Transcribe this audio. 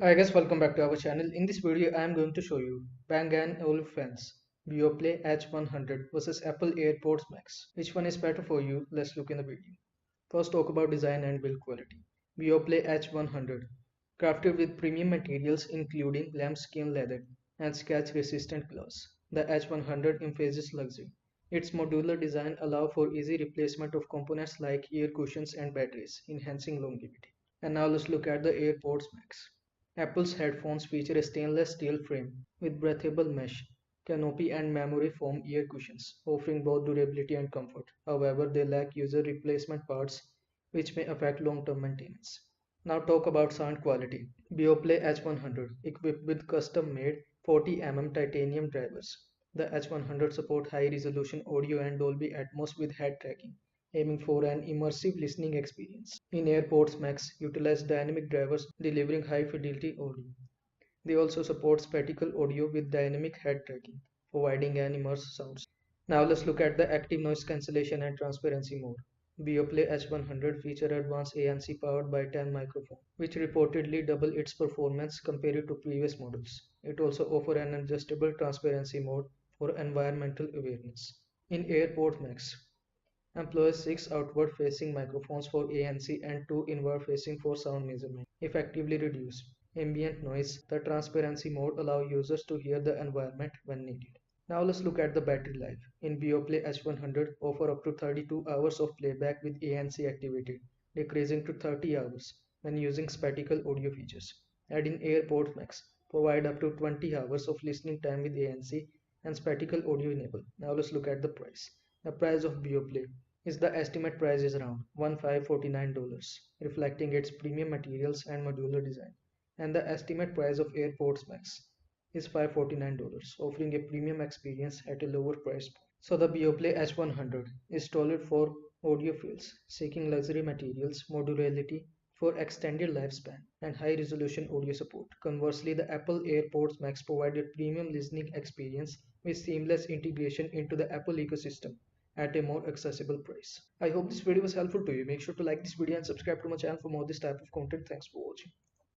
Hi guys, welcome back to our channel. In this video, I am going to show you Bang & Olufsen Beoplay H100 versus Apple AirPods Max. Which one is better for you? Let's look in the video. First, talk about design and build quality. Beoplay H100, crafted with premium materials including lambskin leather and scratch-resistant glass. The H100 emphasizes luxury. Its modular design allows for easy replacement of components like ear cushions and batteries, enhancing longevity. And now let's look at the AirPods Max. Apple's headphones feature a stainless steel frame with breathable mesh, canopy and memory foam ear cushions, offering both durability and comfort. However, they lack user replacement parts, which may affect long-term maintenance. Now talk about sound quality. Beoplay H100, equipped with custom-made 40 titanium drivers. The H100 support high-resolution audio and Dolby Atmos with head tracking, aiming for an immersive listening experience. In AirPods Max, utilize dynamic drivers delivering high-fidelity audio. They also support spatial audio with dynamic head tracking, providing an immersive sound. Now let's look at the active noise cancellation and transparency mode. Beoplay H100 feature advanced ANC powered by 10 microphone, which reportedly double its performance compared to previous models. It also offers an adjustable transparency mode for environmental awareness. In AirPort Max, employs 6 outward-facing microphones for ANC and 2 inward-facing for sound measurement, effectively reduce ambient noise. The transparency mode allows users to hear the environment when needed. Now let's look at the battery life. In Beoplay H100 offer up to 32 hours of playback with ANC activated, decreasing to 30 hours when using spatial audio features. And in AirPods Max, provide up to 20 hours of listening time with ANC and spatial audio enabled. Now let's look at the price. The price of Beoplay is the estimate price is around $1549, reflecting its premium materials and modular design. And the estimate price of AirPods Max is $549, offering a premium experience at a lower price point. So the Beoplay H100 is tailored for audiophiles seeking luxury materials, modularity for extended lifespan, and high-resolution audio support. Conversely, the Apple AirPods Max provided premium listening experience with seamless integration into the Apple ecosystem at a more accessible price. I hope this video was helpful to you. Make sure to like this video and subscribe to my channel for more this type of content. Thanks for watching.